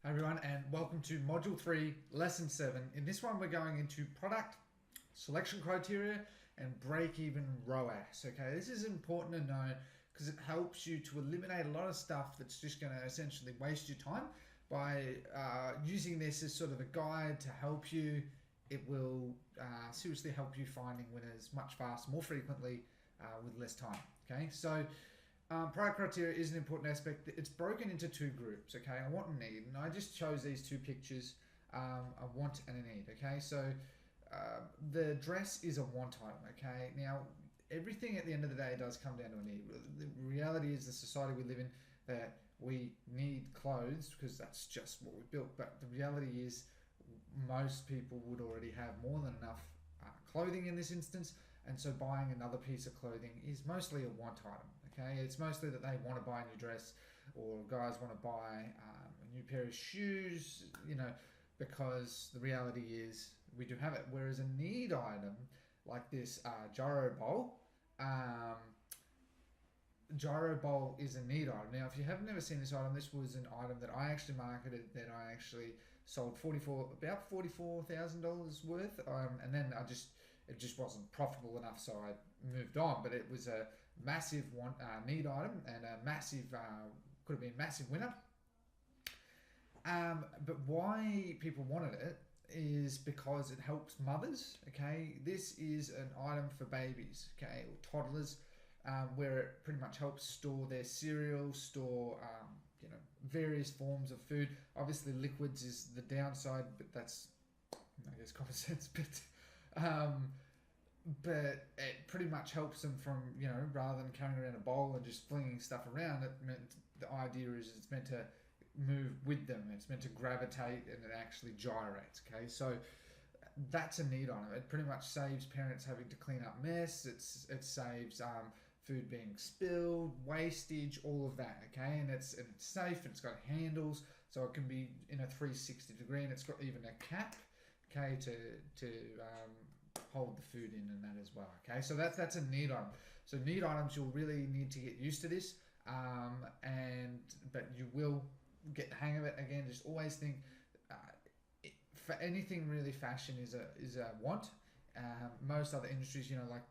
Hi everyone, and welcome to Module 3, Lesson 7. In this one we're going into product selection criteria and break-even ROAS. Okay, this is important to know because it helps you to eliminate a lot of stuff that's just going to essentially waste your time. By using this as sort of a guide to help you, it will seriously help you finding winners much faster, more frequently, with less time. Okay, so product criteria is an important aspect. It's broken into two groups, okay? A want and need, and I just chose these two pictures, a want and a need, okay? So the dress is a want item, okay? Now, everything at the end of the day does come down to a need. The reality is the society we live in, that we need clothes because that's just what we built, but the reality is most people would already have more than enough clothing in this instance, and so buying another piece of clothing is mostly a want item. Okay, it's mostly that they want to buy a new dress, or guys want to buy a new pair of shoes, because the reality is we do have it. Whereas a need item like this gyro bowl, gyro bowl is a need item. Now, if you have never seen this item, this was an item that I actually marketed, that I actually sold about $44,000 worth, and then it just wasn't profitable enough, so I moved on. But it was a massive need item, and a massive could have been a massive winner. But why people wanted it is because it helps mothers. Okay, this is an item for babies, okay, or toddlers, where it pretty much helps store their cereal, store various forms of food. Obviously, liquids is the downside, but that's, I guess, common sense. But it pretty much helps them from, rather than carrying around a bowl and just flinging stuff around. The idea is it's meant to move with them. It's meant to gravitate, and it actually gyrates. Okay, so that's a need item. It pretty much saves parents having to clean up mess. It saves food being spilled, wastage, all of that. Okay, and it's safe, and it's got handles, so it can be in a 360 degree, and it's got even a cap, okay, to hold the food in, and that as well. Okay, so that's a need item. So need items, you'll really need to get used to this, but you will get the hang of it. Again, just always think, for anything really, fashion is a want. Most other industries, like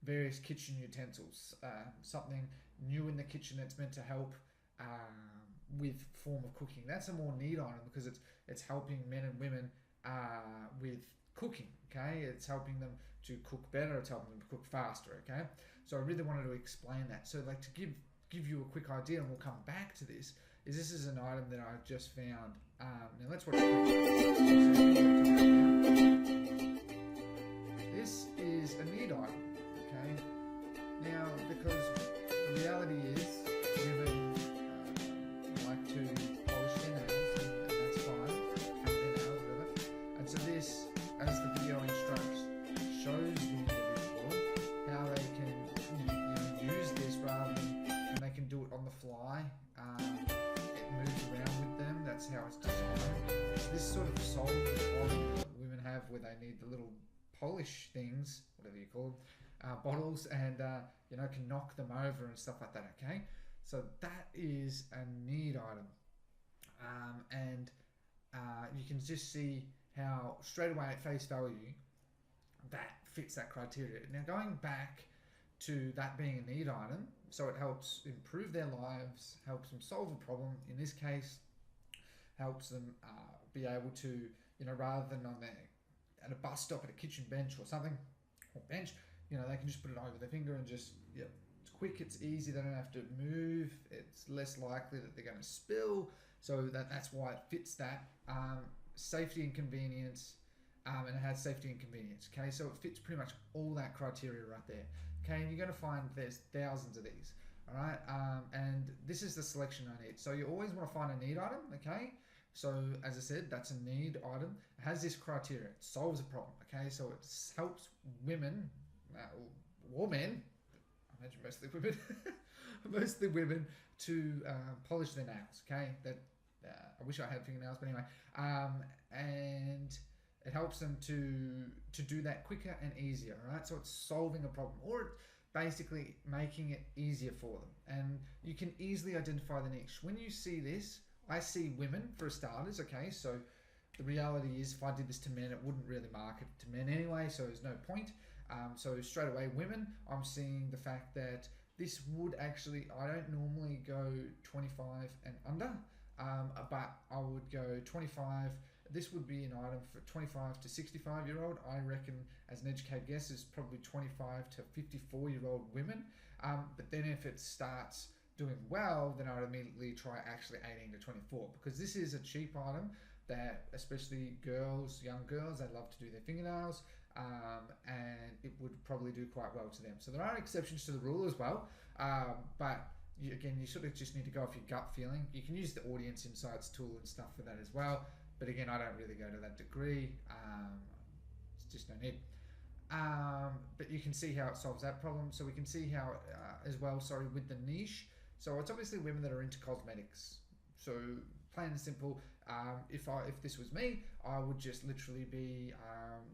various kitchen utensils, something new in the kitchen that's meant to help with form of cooking, that's a more need item, because it's helping men and women with cooking. Okay, it's helping them to cook better, it's helping them to cook faster. Okay, so I really wanted to explain that. So, like, to give you a quick idea, and we'll come back to this, this is an item that I've just found. Now let's watch this is a need item. Okay, now, because the reality is women like to polish their nails, and that's fine, paint their nails, whatever. And so this, as the video instructs, shows the individual how they can use this rather than, and they can do it on the fly. It moves around with them. That's how it's designed. This sort of solves the problem that women have, where they need the little polish things, whatever you call them, bottles, and can knock them over and stuff like that. Okay, so that is a need item, and you can just see how straight away at face value that fits that criteria. Now, going back to that being a need item, so it helps improve their lives, helps them solve a problem. In this case, helps them be able to, rather than at a bus stop at a kitchen bench or something, or bench, they can just put it over their finger and just, it's quick, it's easy, they don't have to move, it's less likely that they're going to spill. So that's why it fits that. Safety and convenience, and it has safety and convenience. Okay, so it fits pretty much all that criteria right there. Okay, and you're going to find there's thousands of these. All right, and this is the selection I need. So you always want to find a need item. Okay, so as I said, that's a need item. It has this criteria. It solves a problem. Okay, so it helps women or men. I imagine mostly women, mostly women, to polish their nails. Okay, that. I wish I had fingernails, but anyway, and it helps them to do that quicker and easier, right? So it's solving a problem, or it's basically making it easier for them, and you can easily identify the niche. When you see this, I see women for starters, okay, so the reality is if I did this to men, it wouldn't really market to men anyway, so there's no point. So straight away, women, I'm seeing the fact that this would actually, I don't normally go 25 and under, but I would go 25. This would be an item for 25 to 65-year-old. I reckon, as an educated guess, is probably 25 to 54-year-old women. But then if it starts doing well, then I would immediately try actually 18 to 24, because this is a cheap item that especially girls, young girls, they love to do their fingernails, and it would probably do quite well to them. So there are exceptions to the rule as well, but again, you sort of just need to go off your gut feeling. You can use the audience insights tool and stuff for that as well, but again, I don't really go to that degree. It's just no need. But you can see how it solves that problem. So we can see how as well, sorry, with the niche. So it's obviously women that are into cosmetics. So plain and simple, if this was me, I would just literally be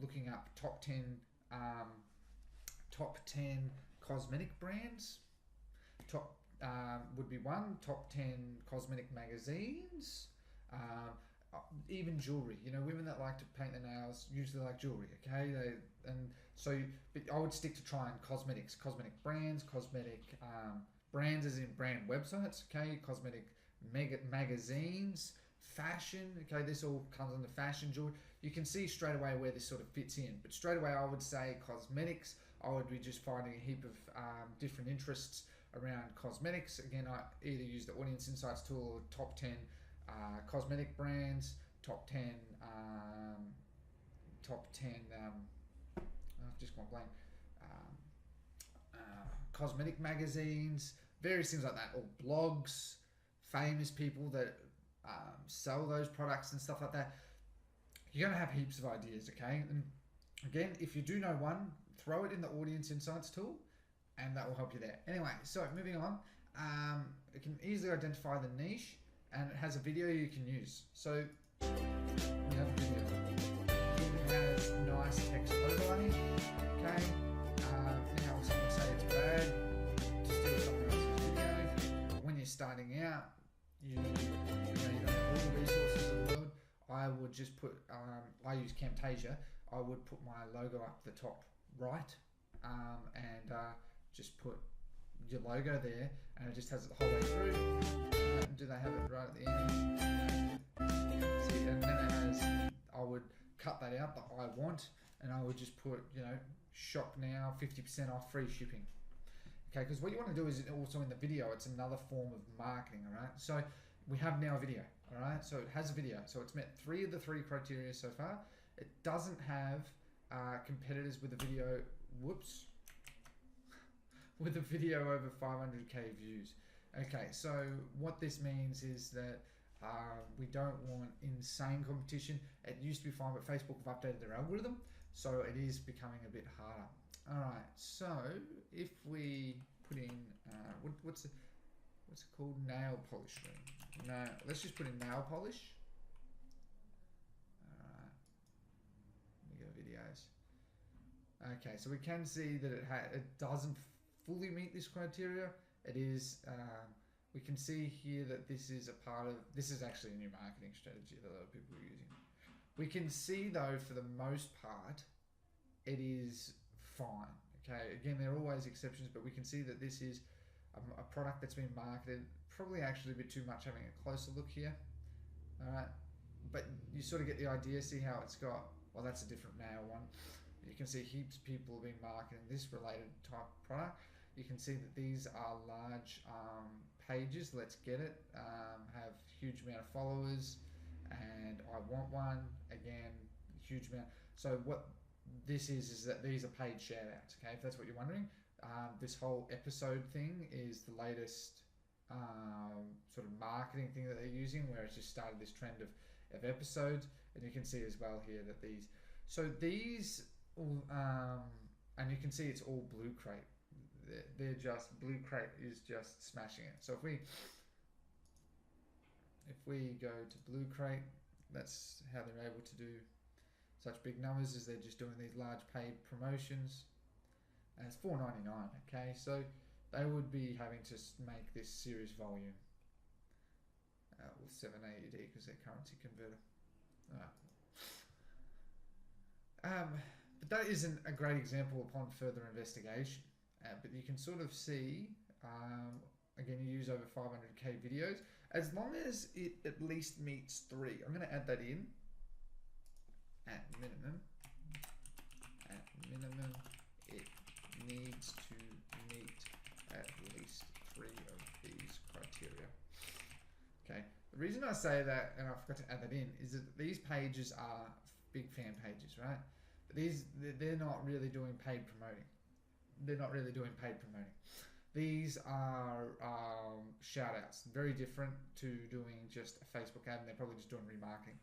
looking up top 10 cosmetic brands. Top would be one, top 10 cosmetic magazines, even jewelry. You know, women that like to paint their nails usually like jewelry, okay? But I would stick to trying cosmetics, cosmetic brands, cosmetic brands as in brand websites, okay? Cosmetic magazines, fashion, okay? This all comes under fashion, jewelry. You can see straight away where this sort of fits in, but straight away I would say cosmetics. I would be just finding a heap of different interests around cosmetics. Again, I either use the audience insights tool or top 10 cosmetic brands, top 10 I've just gone blank, cosmetic magazines, various things like that, or blogs, famous people that sell those products and stuff like that. You're going to have heaps of ideas, okay? And again, if you do know one, throw it in the audience insights tool and that will help you there. Anyway, so moving on, it can easily identify the niche and it has a video you can use. So we have a video. It has nice text overlay, okay? Now someone say it's bad to steal someone else's video. But when you're starting out, you don't have all the resources in the world. I would just put, I use Camtasia. I would put my logo up the top right, and just put your logo there, and it just has it the whole way through. Do they have it right at the end? See, and then it has, I would cut that out, the I want, and I would just put, shop now, 50% off, free shipping. Okay, because what you want to do is also in the video, it's another form of marketing, all right? So we have now a video, all right? So it has a video. So it's met 3 of the 3 criteria so far. It doesn't have competitors with a video, with a video over 500k views. Okay, so what this means is that we don't want insane competition. It used to be fine, but Facebook have updated their algorithm, so it is becoming a bit harder. All right, so if we put in what's it called? Nail polish room. No, let's just put in nail polish. All right, we go videos. Okay, so we can see that it doesn't fully meet this criteria. It is. We can see here that this is this is actually a new marketing strategy that a lot of people are using. We can see though, for the most part, it is fine. Okay, again, there are always exceptions, but we can see that this is a product that's been marketed, probably actually a bit too much having a closer look here. All right, but you sort of get the idea. See how it's got, well, that's a different nail one. You can see heaps of people have been marketing this related type of product. You can see that these are large pages. Let's get it. Have huge amount of followers, and I want one. Again, huge amount. So what this is that these are paid shout outs, okay, if that's what you're wondering. This whole episode thing is the latest sort of marketing thing that they're using, where it's just started this trend of episodes. And you can see as well here that these, and you can see it's all Blue Crate. They're just, Blue Crate is just smashing it. So if we go to Blue Crate, that's how they're able to do such big numbers, is they're just doing these large paid promotions, and it's $4.99. Okay, so they would be having to make this serious volume. with 7 AUD because they're currency converter. But that isn't a great example upon further investigation. But you can sort of see, again, you use over 500k videos, as long as it at least meets 3. I'm going to add that in. At minimum, it needs to meet at least 3 of these criteria. Okay, the reason I say that, and I forgot to add that in, is that these pages are big fan pages, right? But they're not really doing paid promoting. They're not really doing paid promoting. These are shout outs, very different to doing just a Facebook ad, and they're probably just doing remarketing.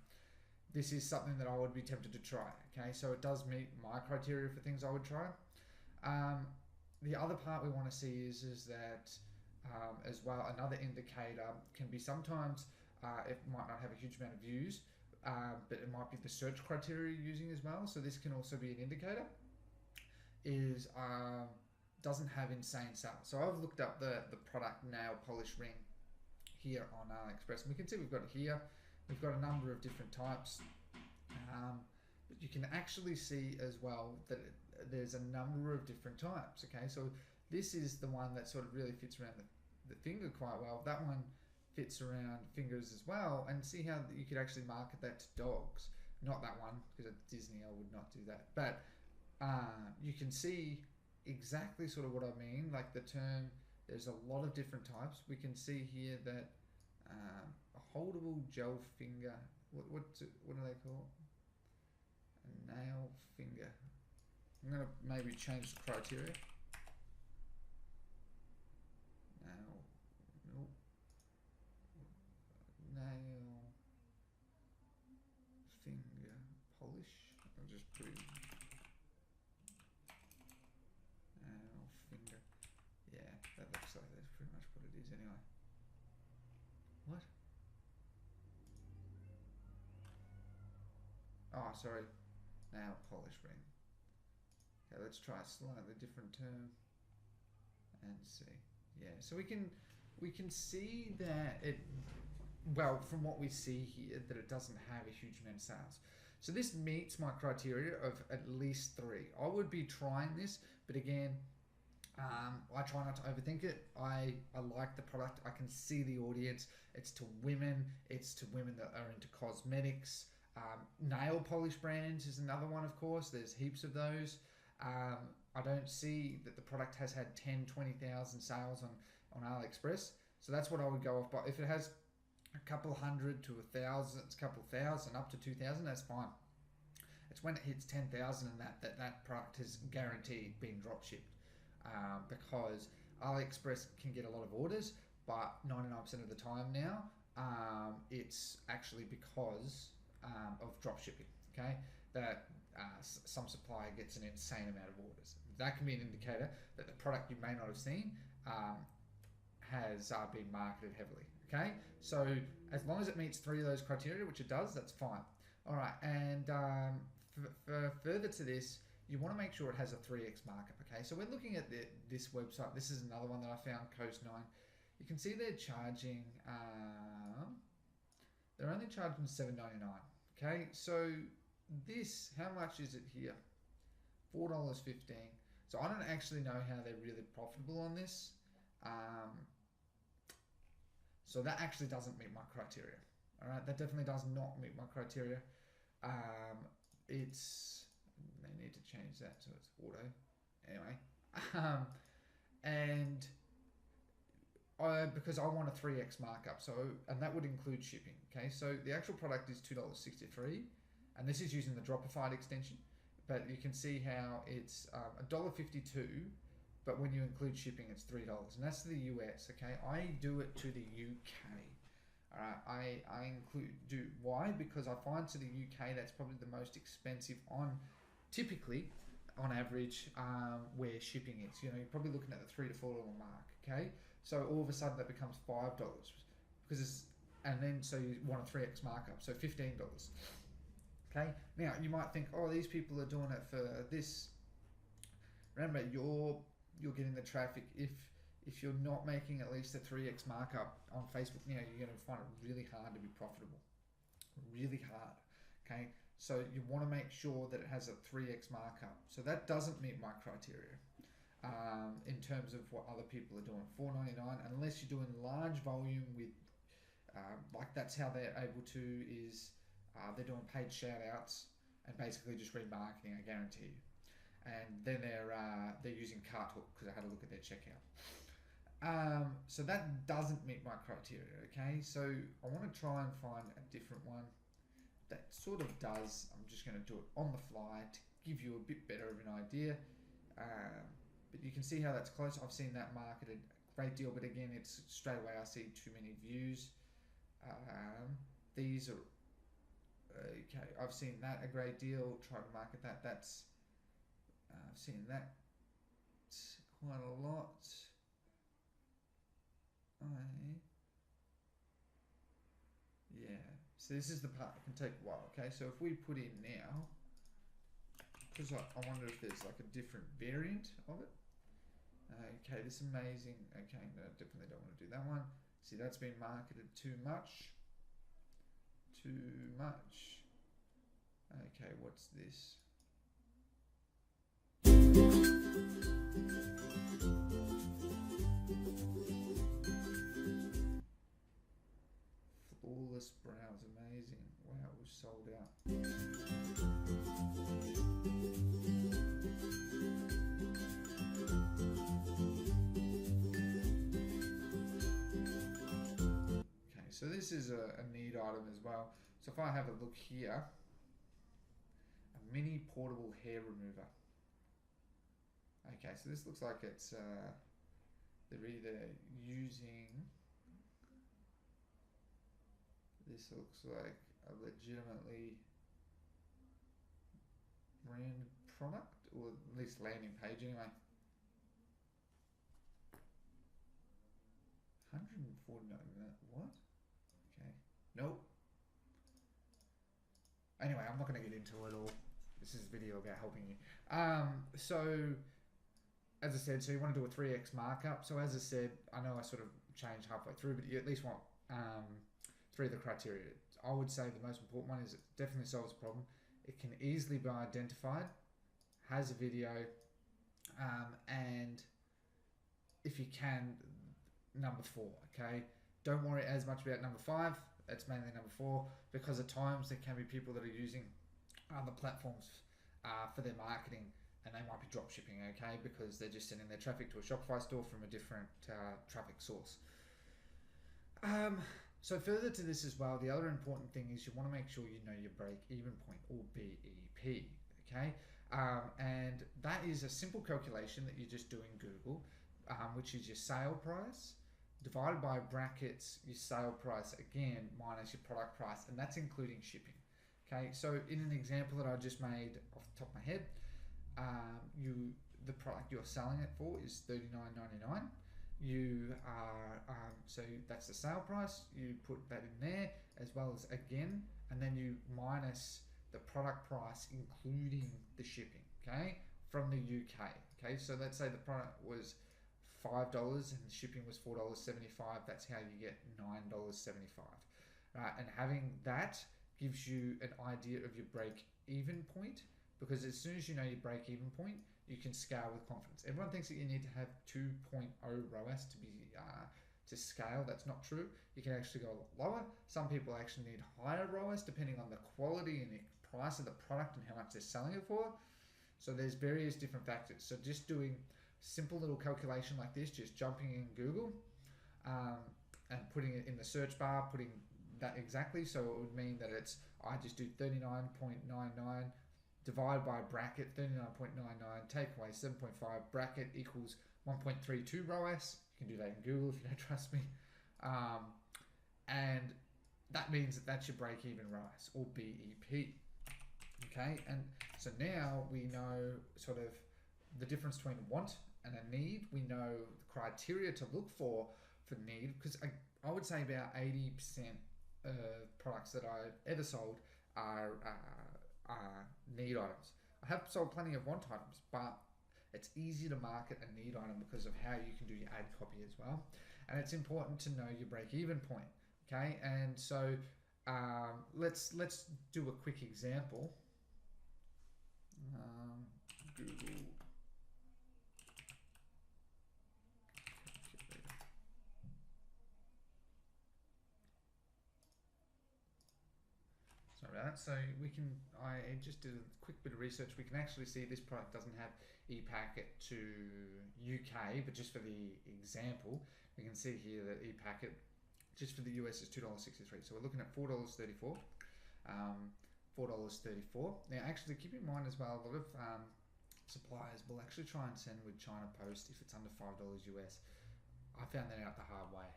This is something that I would be tempted to try, okay? So it does meet my criteria for things I would try. The other part we want to see is that as well, another indicator can be sometimes it might not have a huge amount of views, but it might be the search criteria you're using as well. So this can also be an indicator, is doesn't have insane sales. So I've looked up the product nail polish ring here on AliExpress, and we can see we've got it here. We've got a number of different types, but you can actually see as well that there's a number of different types. Okay, so this is the one that sort of really fits around the finger quite well. That one fits around fingers as well, and see how you could actually market that to dogs. Not that one, because at Disney I would not do that, but you can see exactly sort of what I mean, like the term. There's a lot of different types. We can see here that a holdable gel finger, what do they call it? A nail finger. I'm going to maybe change the criteria. Nail finger polish. I'll just put in nail finger. Yeah, that looks like that's pretty much what it is anyway. What? Oh, sorry. Nail polish ring. Okay, let's try a slightly different term and see. Yeah, so we can see that it, well, from what we see here, that it doesn't have a huge amount of sales. So this meets my criteria of at least 3. I would be trying this, but again, I try not to overthink it. I like the product. I can see the audience. It's to women. It's to women that are into cosmetics. Nail polish brands is another one, of course. There's heaps of those. I don't see that the product has had 10, 20,000 sales on AliExpress. So that's what I would go off by. If it has a couple hundred to 1,000, it's a couple thousand, up to 2,000, that's fine. It's when it hits 10,000 and that product has guaranteed been drop shipped. Because AliExpress can get a lot of orders, but 99% of the time now, it's actually because of drop shipping, okay? That some supplier gets an insane amount of orders. That can be an indicator that the product you may not have seen has been marketed heavily, okay? So as long as it meets 3 of those criteria, which it does, that's fine. All right, and for further to this, you want to make sure it has a 3x markup, okay? So we're looking at this website. This is another one that I found, Coast 9. You can see they're charging, they're only charging $7.99, okay? So this, how much is it here? $4.15. So I don't actually know how they're really profitable on this. So that actually doesn't meet my criteria. All right, that definitely does not meet my criteria. They need to change that so it's auto. Anyway, and because I want a 3x markup, so, and that would include shipping. Okay, so the actual product is $2.63, and this is using the Dropified extension. But you can see how it's $1.52, but when you include shipping, it's $3, and that's to the US. Okay, I do it to the UK. All right, I do. Why? Because I find to the UK that's probably the most expensive typically on average where shipping is. You know, you're probably looking at the $3 to $4 mark. Okay, so all of a sudden that becomes $5 because it's, and then so you want a 3x markup, so $15. Okay, now you might think, oh, these people are doing it for this. Remember, you're getting the traffic. If if you're not making at least a 3x markup on Facebook now, you're going to find it really hard to be profitable. Really hard. Okay, so you want to make sure that it has a 3x markup. So that doesn't meet my criteria in terms of what other people are doing. $4.99, unless you're doing large volume with, like that's how they're able to, is they're doing paid shout outs and basically just remarketing, I guarantee you. And then they're using Carthook, because I had a look at their checkout. So that doesn't meet my criteria, okay? So I want to try and find a different one that sort of does. I'm just going to do it on the fly to give you a bit better of an idea. But you can see how that's close. I've seen that marketed a great deal, but again, it's straight away I see too many views. These are, okay, I've seen that a great deal. Try to market that. That's, I've seen that quite a lot. Yeah, so this is the part that can take a while. Okay, so if we put in now, because I wonder if there's like a different variant of it. Okay, this amazing. Okay, no, definitely don't want to do that one. See, that's been marketed too much. Too much. Okay, what's this? Flawless brows, amazing. Wow, it was sold out. Okay, so this is a need item as well. So if I have a look here, a mini portable hair remover. Okay, so this looks like it's they're either using, this looks like a legitimately branded product, or at least landing page anyway. 149, what? Okay, nope. Anyway, I'm not going to get into it all. This is a video about helping you. So, as I said, so you want to do a 3x markup. So as I said, I know I sort of changed halfway through, but you at least want 3 of the criteria. I would say the most important one is it definitely solves the problem. It can easily be identified, has a video, and if you can, number 4, okay? Don't worry as much about number 5. It's mainly number 4, because at times there can be people that are using other platforms for their marketing, and they might be drop shipping, okay, because they're just sending their traffic to a Shopify store from a different traffic source. So further to this as well, the other important thing is you want to make sure you know your break-even point, or BEP, okay? And that is a simple calculation that you just do in Google, which is your sale price divided by brackets, your sale price again minus your product price, and that's including shipping. Okay, so in an example that I just made off the top of my head, the product you're selling it for is $39.99. You are so that's the sale price. You put that in there as well as again, and then you minus the product price including the shipping. Okay, from the UK. Okay, so let's say the product was $5 and the shipping was $4.75. That's how you get $9.75. And having that gives you an idea of your break-even point, because as soon as you know your break-even point, you can scale with confidence. Everyone thinks that you need to have 2.0 ROAS to be to scale. That's not true. You can actually go a lot lower. Some people actually need higher ROAS depending on the quality and the price of the product and how much they're selling it for. So there's various different factors. So just doing simple little calculation like this, just jumping in Google and putting it in the search bar, putting that exactly. So it would mean that it's, I just do 39.99 divided by bracket 39.99, take away 7.5, bracket equals 1.32 ROAS. You can do that in Google if you don't trust me. And that means that that's your break-even ROAS, or BEP. Okay, and so now we know sort of the difference between a want and a need. We know the criteria to look for need, because I would say about 80% of products that I've ever sold are need items. I have sold plenty of want items, but It's easy to market a need item because of how you can do your ad copy as well. And it's important to know your break-even point. Okay, and so let's do a quick example. Google. Sorry about that. So we can, I just did a quick bit of research. We can actually see this product doesn't have e-packet to UK, but just for the example, we can see here that e-packet just for the US is $2.63. So we're looking at $4.34. $4.34. Now, actually, keep in mind as well, a lot of suppliers will actually try and send with China Post if it's under $5 US. I found that out the hard way.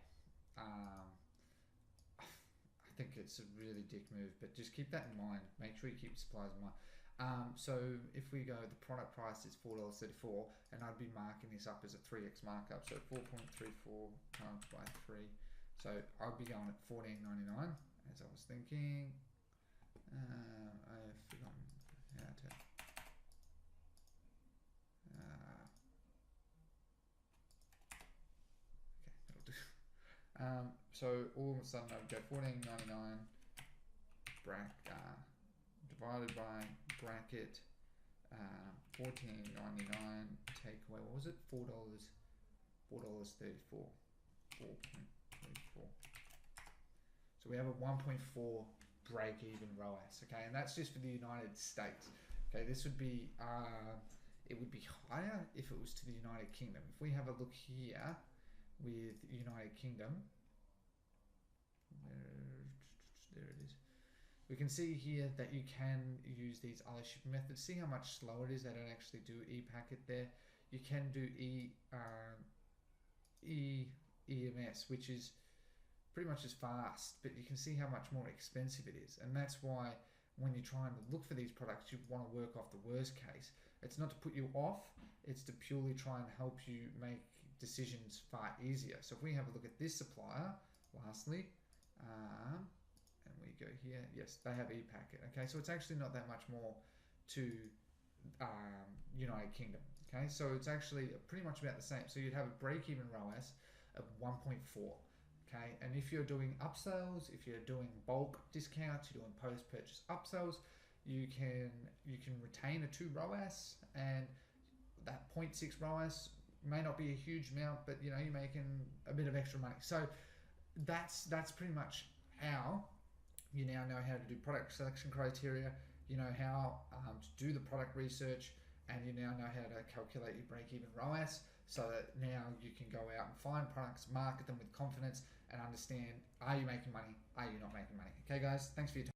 I think it's a really dick move, but just keep that in mind. Make sure you keep suppliers in mind. So if we go, the product price is $4.34, and I'd be marking this up as a 3x markup. So 4.34 times by 3. So I'd be going at $14.99, as I was thinking. I've forgotten how to. Okay, that'll do. So all of a sudden I've got $14.99 divided by bracket $14.99 take away, what was it? $4.34. 4.34. So we have a 1.4 break even ROAS, okay, and that's just for the United States. Okay, this would be it would be higher if it was to the United Kingdom. If we have a look here with United Kingdom, there it is. We can see here that you can use these other shipping methods. See how much slower it is. They don't actually do e-packet there. You can do EMS, which is pretty much as fast, but you can see how much more expensive it is. And that's why when you're trying to look for these products, you want to work off the worst case. It's not to put you off, it's to purely try and help you make decisions far easier. So if we have a look at this supplier, lastly, and we go here, yes, they have e-packet. Okay, so it's actually not that much more to United Kingdom. Okay, so it's actually pretty much about the same. So you'd have a break-even ROAS of 1.4. Okay, and if you're doing upsells, if you're doing bulk discounts, you're doing post-purchase upsells, you can retain a 2 ROAS, and that 0.6 ROAS may not be a huge amount, but you know, you're making a bit of extra money. So that's pretty much how you now know how to do product selection criteria, you know how to do the product research, and you now know how to calculate your break-even ROAS, so that now you can go out and find products, market them with confidence, and understand, are you making money, are you not making money? Okay guys, thanks for your time.